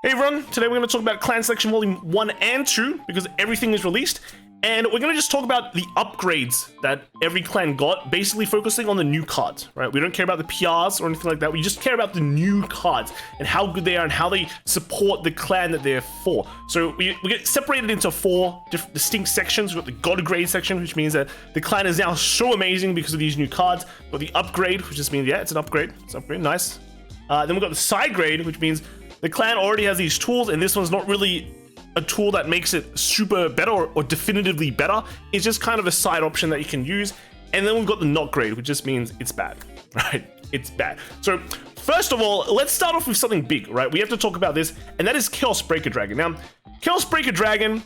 Hey everyone, today we're going to talk about Clan Selection Volume 1 and 2 because everything is released, and we're going to just talk about the upgrades that every clan got, basically focusing on the new cards, right? We don't care about the PRs or anything like that, we just care about the new cards and how good they are and how they support the clan that they're for. So we get separated into four distinct sections. We've got the God Grade section, which means that the clan is now so amazing because of these new cards. We've got the Upgrade, which just means, yeah, it's an upgrade. It's an upgrade, nice. Then we've got the Side Grade, which means the clan already has these tools, and this one's not really a tool that makes it super better or definitively better. It's just kind of a side option that you can use. And then we've got the Not Grade, which just means it's bad, right? It's bad. So first of all, let's start off with something big, right? We have to talk about this, and that is Chaos Breaker Dragon. Now, Chaos Breaker Dragon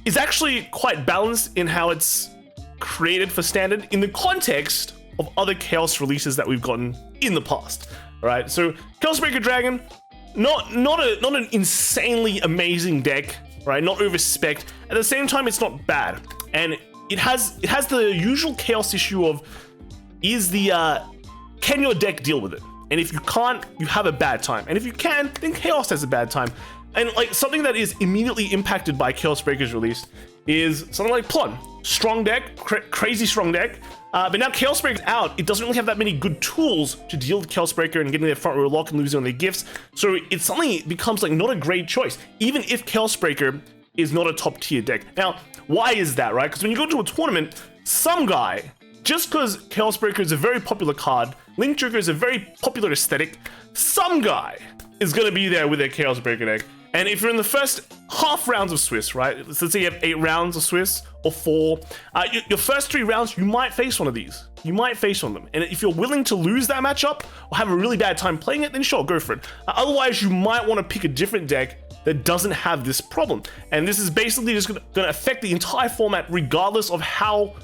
is actually quite balanced in how it's created for standard in the context of other Chaos releases that we've gotten in the past, right? So Chaos Breaker Dragon, not an insanely amazing deck, right? Not over spec. At the same time, it's not bad, and it has the usual chaos issue of can your deck deal with it? And if you can't, you have a bad time. And if you can, then chaos has a bad time. And like something that is immediately impacted by Chaos Breaker's release is something like Plon. Strong deck, crazy strong deck. But now Chaos Breaker's out, it doesn't really have that many good tools to deal with Chaos Breaker and getting their front row lock and losing on their gifts. So it's suddenly becomes like not a great choice, even if Chaos Breaker is not a top tier deck. Now, why is that, right? Because when you go to a tournament, some guy, just because Chaos Breaker is a very popular card, Link Joker is a very popular aesthetic, some guy is going to be there with their Chaos Breaker deck. And if you're in the first half rounds of Swiss, right? Let's say you have 8 rounds of Swiss or 4. Your first 3 rounds, you might face one of these. You might face one of them. And if you're willing to lose that matchup or have a really bad time playing it, then sure, go for it. Otherwise, you might want to pick a different deck that doesn't have this problem. And this is basically just going to affect the entire format regardless of how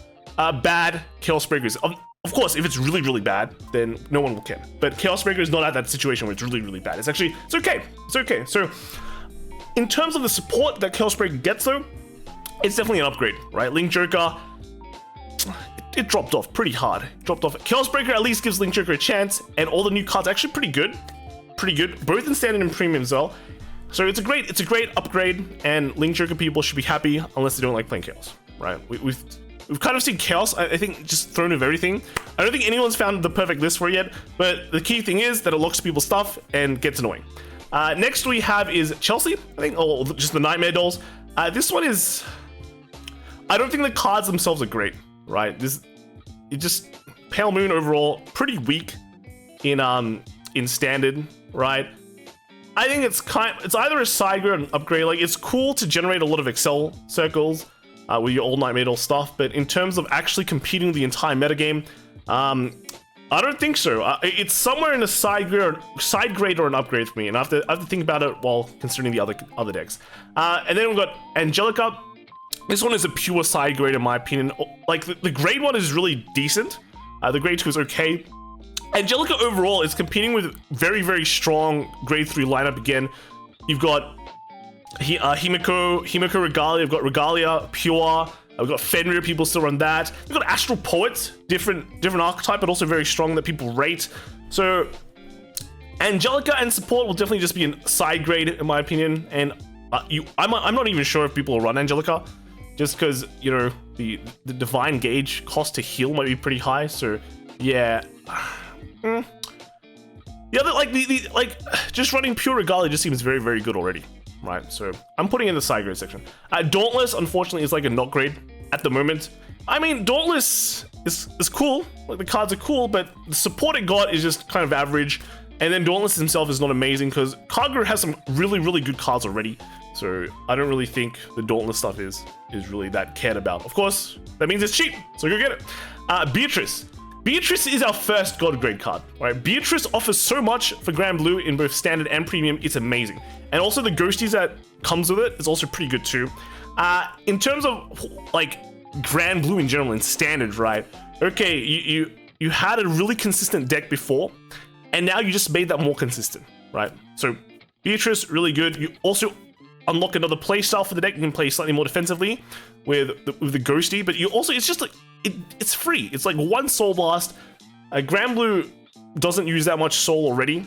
bad Chaos Breaker is. Of course, if it's really, really bad, then no one will care. But Chaos Breaker is not at that situation where it's really, really bad. It's okay. It's okay. So in terms of the support that Chaos Breaker gets though, it's definitely an upgrade, right? Link Joker, it dropped off pretty hard. Chaos Breaker at least gives Link Joker a chance, and all the new cards are actually pretty good, both in standard and premium as well. So it's a great upgrade, and Link Joker people should be happy unless they don't like playing Chaos, right? We've kind of seen Chaos, I think, just thrown of everything. I don't think anyone's found the perfect list for it yet, but the key thing is that it locks people's stuff and gets annoying. Next we have is Chelsea, I think, or just the Nightmare Dolls. This one is, I don't think the cards themselves are great, right? Pale Moon overall, pretty weak in standard, right? I think it's either a side grade or an upgrade. Like, it's cool to generate a lot of Excel circles with your old Nightmare Doll stuff, but in terms of actually competing the entire metagame, I don't think so. It's somewhere in a side grade or an upgrade for me, and I have to think about it while considering the other decks. And then we've got Angelica. This one is a pure side grade in my opinion. Like the grade 1 is really decent. The grade 2 is okay. Angelica overall is competing with very, very strong grade 3 lineup again. You've got Himiko Regalia. You've got Regalia, Pure. We've got Fenrir, people still run that. We've got Astral Poet, different archetype, but also very strong that people rate. So Angelica and support will definitely just be a side grade in my opinion. And I'm not even sure if people will run Angelica, just because, you know, the divine gauge cost to heal might be pretty high. So yeah, just running Pure Regalia just seems very, very good already. Right, so I'm putting in the side grade section. Dauntless, unfortunately, is like a not grade at the moment. I mean, Dauntless is cool. Like, the cards are cool, but the support it got is just kind of average. And then Dauntless himself is not amazing because Kagero has some really, really good cards already. So I don't really think the Dauntless stuff is really that cared about. Of course, that means it's cheap, so go get it. Beatrice. Beatrice is our first God grade card, right? Beatrice offers so much for Granblue in both standard and premium, it's amazing. And also the ghosties that comes with it is also pretty good too. In terms of like Granblue in general in standard, right? Okay, you had a really consistent deck before, and now you just made that more consistent, right? So Beatrice, really good. You also unlock another playstyle for the deck. You can play slightly more defensively with the ghosty, but you also, it's just like, it's free. It's like 1 Soul Blast. Granblue doesn't use that much soul already,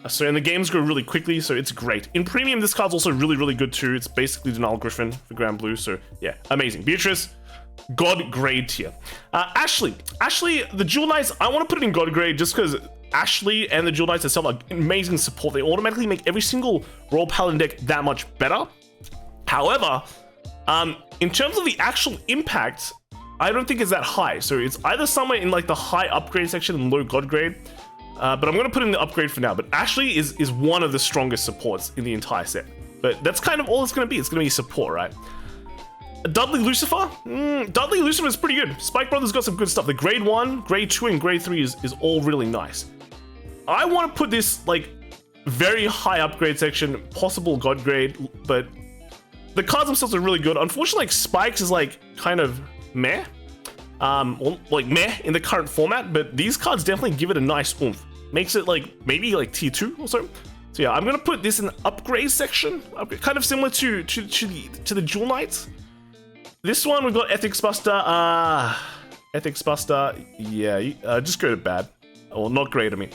So, and the games go really quickly, so it's great. In Premium, this card's also really, really good too. It's basically Denial Griffin for Granblue, so yeah, amazing. Beatrice, God grade tier. Ashley, the Jewel Knights, I want to put it in God grade just because Ashley and the Jewel Knights themselves are amazing support. They automatically make every single Royal Paladin deck that much better. However, in terms of the actual impact, I don't think it's that high. So it's either somewhere in like the high upgrade section and low God grade. But I'm going to put in the upgrade for now. But Ashley is one of the strongest supports in the entire set. But that's kind of all it's going to be. It's going to be support, right? Dudley Lucifer? Dudley Lucifer is pretty good. Spike Brothers got some good stuff. The grade 1, grade 2, and grade 3 is all really nice. I want to put this like very high upgrade section, possible God grade, but the cards themselves are really good. Unfortunately, like Spikes is like kind of meh. Well, like meh in the current format, but these cards definitely give it a nice oomph. Makes it like maybe like tier 2 or so. So yeah, I'm gonna put this in the upgrade section, kind of similar to the Jewel Knights. This one we've got Ethics Buster. Ethics Buster. Yeah, just go to bad. Well, not great. I mean,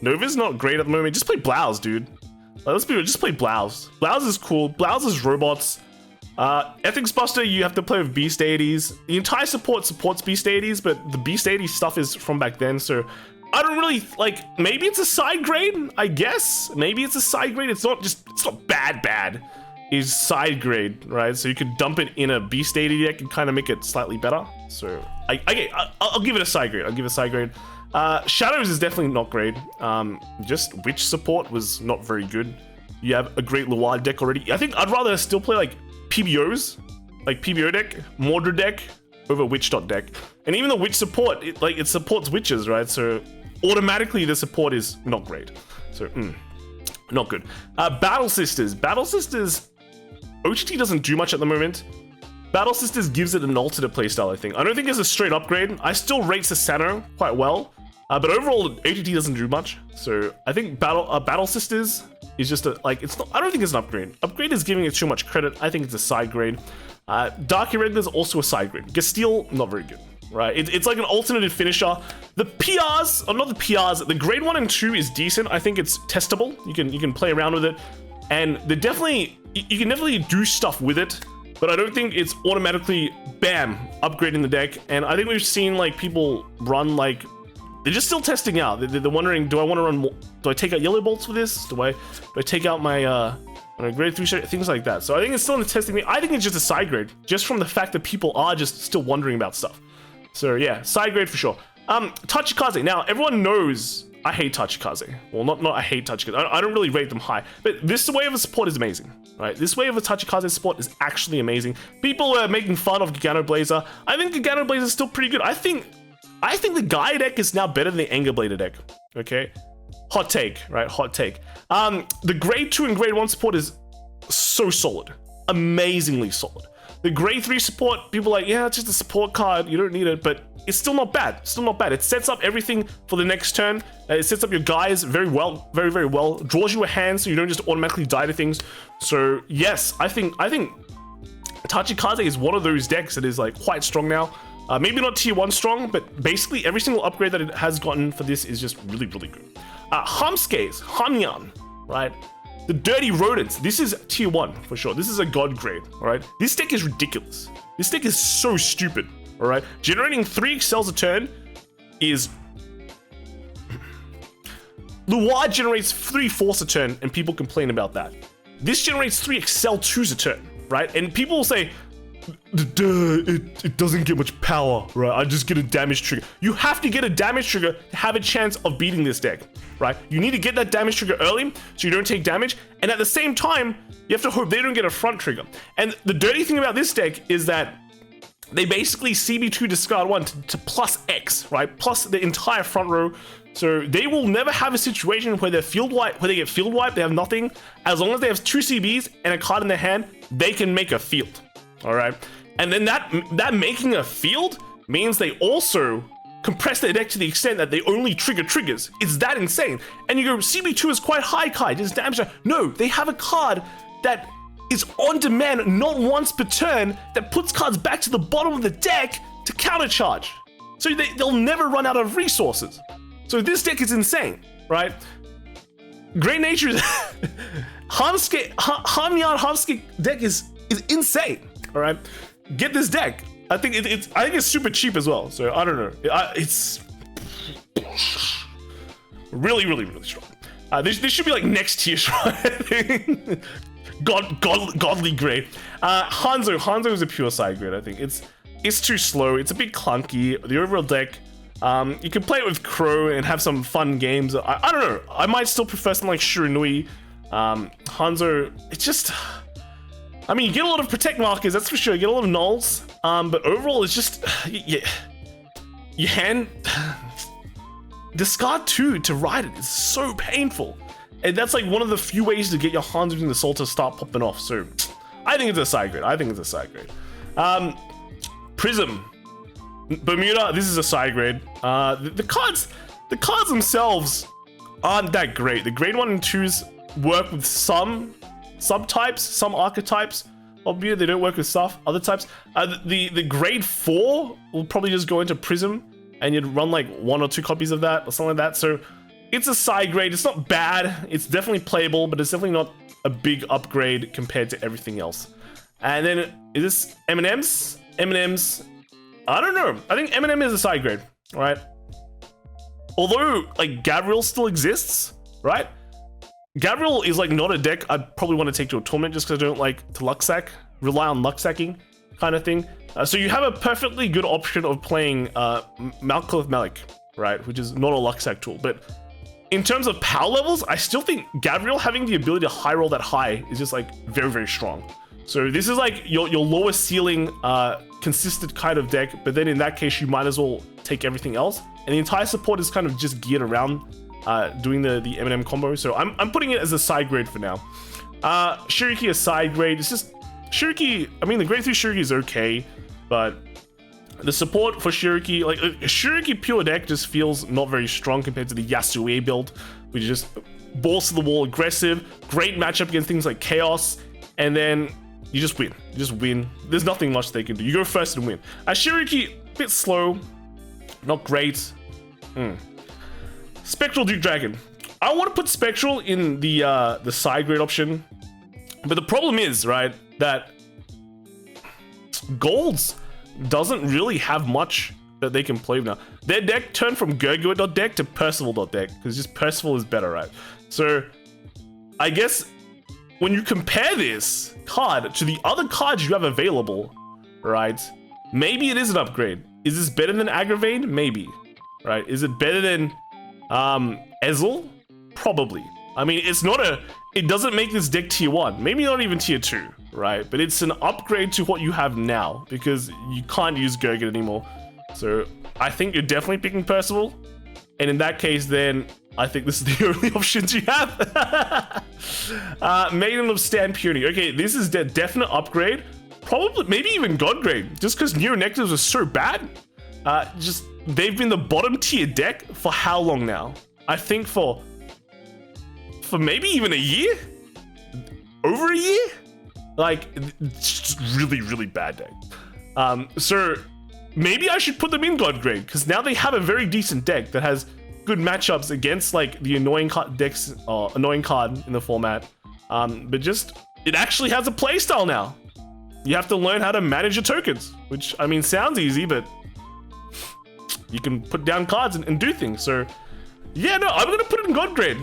Nova's not great at the moment. Just play Blouse, dude. Let's be real. Just play Blouse. Blouse is cool. Blouse is robots. Ethics Buster, you have to play with Beast Deities. The entire support supports Beast Deities, but the Beast Deities stuff is from back then, so I don't really, like, maybe it's a side grade, I guess? Maybe it's a side grade. It's not bad. It's side grade, right? So you could dump it in a Beast Deity deck and kind of make it slightly better. So, I'll give it a side grade. I'll give it a side grade. Shadows is definitely not great. Just Witch support was not very good. You have a great Loire deck already. I think I'd rather still play, like, PBOs, like PBO deck, Mordred deck, over Witch deck. And even the Witch support, it supports Witches, right? So automatically the support is not great. So, not good. Battle Sisters. Battle Sisters, OTT doesn't do much at the moment. Battle Sisters gives it an alternate playstyle, I think. I don't think it's a straight upgrade. I still rate Sasano quite well. But overall, OTT doesn't do much. So I think Battle Sisters is just it's not, I don't think it's an upgrade. Upgrade is giving it too much credit. I think it's a side grade. Dark Irregular is also a side grade. Gastille, not very good, right? It's like an alternative finisher. The PRs, or not the PRs, the grade 1 and 2 is decent. I think it's testable. You can play around with it. And you can definitely do stuff with it. But I don't think it's automatically, bam, upgrading the deck. And I think we've seen like people run like, they're just still testing out. They're wondering, do I want to run more? Do I take out Yellow Bolts for this? Do I take out my grade 3 shit? Things like that. So I think it's still in the testing. I think it's just a side grade, just from the fact that people are just still wondering about stuff. So yeah, side grade for sure. Tachikaze. Now everyone knows I hate Tachikaze. Well, not I hate Tachikaze. I don't really rate them high, but this way of a support is amazing, right? This way of a Tachikaze support is actually amazing. People are making fun of Gigano Blazer. I think Gigano Blazer is still pretty good. I think the Gaia deck is now better than the Anger Blader deck. Okay, hot take, right? Hot take. The grade 2 and grade 1 support is so solid, amazingly solid. The grade 3 support, people are like, yeah, it's just a support card, you don't need it, but it's still not bad. Still not bad. It sets up everything for the next turn. It sets up your guys very well, very, very well. Draws you a hand so you don't just automatically die to things. So yes, I think Tachikaze is one of those decks that is like quite strong now. Maybe not tier 1 strong, but basically every single upgrade that it has gotten for this is just really, really good. Humskaze, Hamyan, right? The Dirty Rodents, this is tier 1 for sure. This is a god grade, all right? This deck is ridiculous. This deck is so stupid, all right? Generating 3 Excels a turn is... Loire generates 3 Force a turn, and people complain about that. This generates 3 Excel 2s a turn, right? And people will say, it doesn't get much power, right? I just get a damage trigger. You have to get a damage trigger to have a chance of beating this deck, right? You need to get that damage trigger early so you don't take damage, and at the same time, you have to hope they don't get a front trigger. And the dirty thing about this deck is that they basically CB2 discard 1 to plus X, right? Plus the entire front row. So they will never have a situation where they're field wipe, where they get field wiped, they have nothing. As long as they have 2 CBs and a card in their hand, they can make a field. All right, and then that making a field means they also compress their deck to the extent that they only trigger triggers. It's that insane. And you go, CB2 is quite high, Kai. Just damage. No, they have a card that is on demand, not once per turn, that puts cards back to the bottom of the deck to countercharge. So they'll never run out of resources. So this deck is insane, right? Great Nature's Harm Yard Harmscape deck is insane. All right, get this deck. I think it's super cheap as well. So I don't know. It's really strong. This should be like next tier strong. Godly great. Hanzo is a pure side grade. I think it's too slow. It's a bit clunky. The overall deck. You can play it with Crow and have some fun games. I don't know. I might still prefer something like Shiranui. Hanzo, it's just... I mean, you get a lot of protect markers, that's for sure. You get a lot of nulls. But overall, it's just... Your hand... Discard 2 to ride it is so painful. And that's like one of the few ways to get your Hanzo in the soul to start popping off. So, I think it's a side grade. Prism. Bermuda, this is a side grade. The cards themselves aren't that great. The grade 1 and 2s work with some subtypes, some archetypes. Obviously, they don't work with other types. The grade 4 will probably just go into Prism, and you'd run like 1 or 2 copies of that or something like that. So it's a side grade. It's not bad. It's definitely playable, but it's definitely not a big upgrade compared to everything else. And then is this M&M's? M&M's. I don't know. I think M&M is a side grade, right? Although, like, Gabriel still exists, right? Gabriel is, like, not a deck I'd probably want to take to a tournament just because I don't like to luck sack, rely on luck sacking kind of thing. So you have a perfectly good option of playing Malcolm Malik, right? Which is not a luck sack tool. But in terms of power levels, I still think Gabriel having the ability to high roll that high is just, like, very strong. So this is, like, your lower ceiling consistent kind of deck, but then in that case you might as well take everything else, and the entire support is kind of just geared around doing the M&M combo. So I'm putting it as a side grade for now. Shiriki a side grade. It's just Shiriki. I mean, the grade 3 Shiriki is okay, but the support for Shiriki, like a Shiriki pure deck, just feels not very strong compared to the Yasue build, which is just balls to the wall, aggressive, great matchup against things like Chaos, and then you just win. You just win. There's nothing much they can do. You go first and win. Shiriki, a bit slow. Not great. Spectral Duke Dragon. I want to put Spectral in the side grade option. But the problem is, right, that Golds doesn't really have much that they can play with now. Their deck turned from Gergo.deck to Percival.deck, because just Percival is better, right? So, I guess when you compare this card to the other cards you have available, right, maybe it is an upgrade. Is this better than Aggravate? Maybe, right? Is it better than Ezel? Probably. I mean, it doesn't make this deck tier 1, maybe not even tier 2, right? But it's an upgrade to what you have now, because you can't use Gurgit anymore. So I think you're definitely picking Percival, and in that case, then I think this is the only options you have. Maiden of Stampuni. Okay, this is a definite upgrade. Probably, maybe even God grade, just because Neo Nectar was so bad. They've been the bottom tier deck for how long now? I think for maybe even a year? Over a year? Like, it's just really bad deck. So maybe I should put them in God grade, because now they have a very decent deck that has good matchups against like the annoying decks, annoying card in the format. But just, it actually has a playstyle now. You have to learn how to manage your tokens, which, I mean, sounds easy, but you can put down cards and do things. So yeah, no, I'm gonna put it in God grade,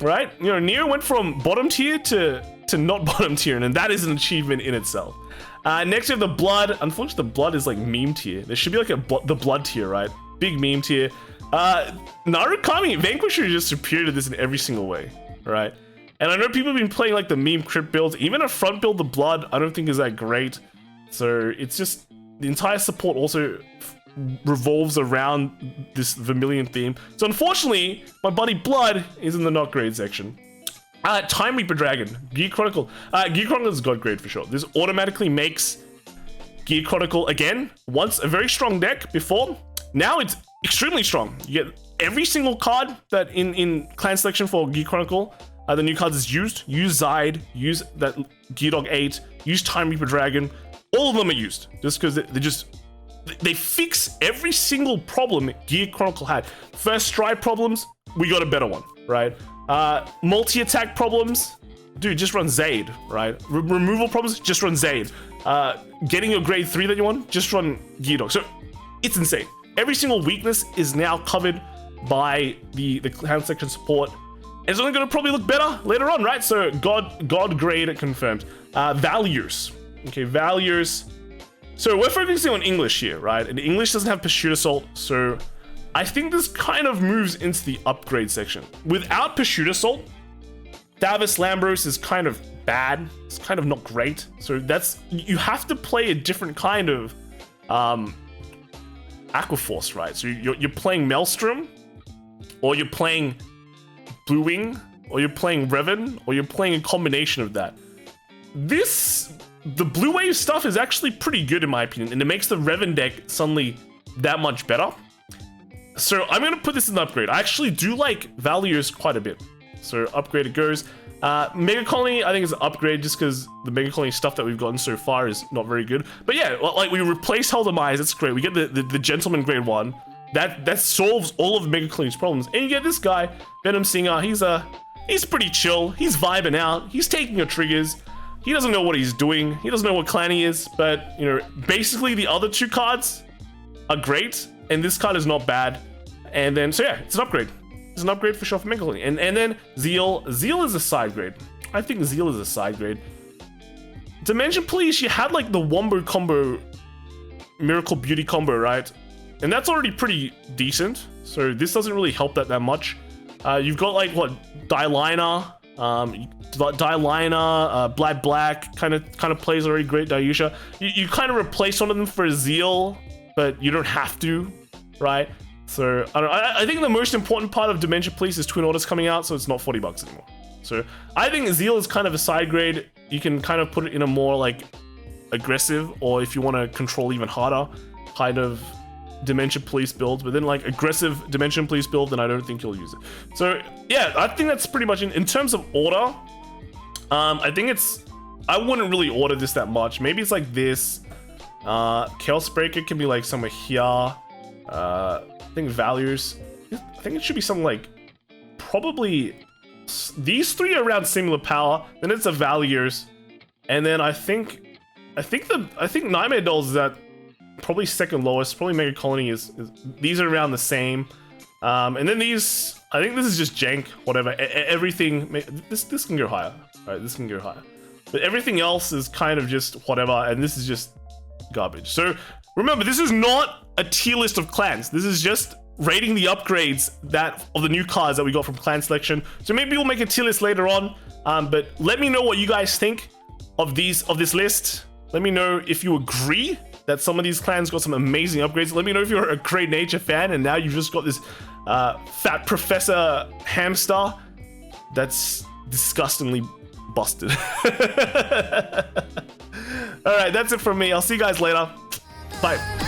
right? You know, Neo went from bottom tier to not bottom tier, and that is an achievement in itself. Next we have the Blood. Unfortunately, the Blood is like meme tier. There should be like the Blood tier, right? Big meme tier. Narukami, Vanquisher is just superior to this in every single way, right? And I know people have been playing like the meme crypt builds. Even a front build, the Blood, I don't think is that great. So it's just, the entire support also revolves around this Vermilion theme. So unfortunately, my buddy Blood is in the not grade section. Time Reaper Dragon, Gear Chronicle. Gear Chronicle is God grade for sure. This automatically makes Gear Chronicle, again, once a very strong deck before. Now it's extremely strong. You get every single card that in clan selection for Gear Chronicle, the new cards is used. Use Zide, use that Gear Dog 8, use Time Reaper Dragon. All of them are used just because they're just they fix every single problem Gear Chronicle had. First strike problems, we got a better one, right? Multi-attack problems, dude, just run Zaid, right? Removal problems, just run Zaid. Getting your grade 3 that you want, just run Gear Dog. So it's insane. Every single weakness is now covered by the clan section support. And it's only going to probably look better later on, right? So God grade confirmed. Values. Okay, values. So we're focusing on English here, right? And English doesn't have Pursuit Assault, so I think this kind of moves into the upgrade section. Without Pursuit Assault, Davos Lambros is kind of bad. It's kind of not great. So that's, you have to play a different kind of Aqua Force, right? So you're playing Maelstrom, or you're playing Blue Wing, or you're playing Revan, or you're playing a combination of that. The Blue Wave stuff is actually pretty good in my opinion, and it makes the Revan deck suddenly that much better. So I'm going to put this in the upgrade. I actually do like values quite a bit. So upgrade it goes. Mega Colony, I think is an upgrade just because the Mega Colony stuff that we've gotten so far is not very good. But yeah, like we replace Heldemise, that's great. We get the Gentleman grade 1. That solves all of Mega Colony's problems. And you get this guy, Venom Singer, he's pretty chill. He's vibing out. He's taking your triggers. He doesn't know what he's doing. He doesn't know what clan he is, but you know, basically the other 2 cards are great, and this card is not bad. And then, so yeah, it's an upgrade. It's an upgrade for sure for Mega Colony. And then Zeal. Zeal is a side grade. I think Zeal is a side grade. Dimension Police, you had like the Wombo combo, Miracle Beauty combo, right? And that's already pretty decent. So this doesn't really help that much. You've got like what, Dylina, Black kind of plays already great. Dayusha, you kind of replace one of them for Zeal, but you don't have to, right? So I don't know. I think the most important part of Dimension Police is Twin Orders coming out, so it's not $40 anymore. So I think Zeal is kind of a side grade. You can kind of put it in a more like aggressive, or if you want to control even harder, kind of Dimension Police build, but then like aggressive Dimension Police build, then I don't think you'll use it. So yeah, I think that's pretty much in terms of order. I think I wouldn't really order this that much. Maybe it's like this. Chaos Breaker can be like somewhere here. I think values, I think it should be something like probably these 3 are around similar power. Then it's a values, and then I think Nightmare Dolls is at probably second lowest. Probably Mega Colony is these are around the same. And then these, I think this is just jank, whatever. Everything, this can go higher, right? This can go higher, but everything else is kind of just whatever, and this is just garbage. So remember, this is not a tier list of clans. This is just rating the upgrades of the new cards that we got from clan selection. So maybe we'll make a tier list later on. But let me know what you guys think of this list. Let me know if you agree that some of these clans got some amazing upgrades. Let me know if you're a Great Nature fan and now you've just got this fat Professor Hamster that's disgustingly busted. All right, that's it from me. I'll see you guys later. Bye.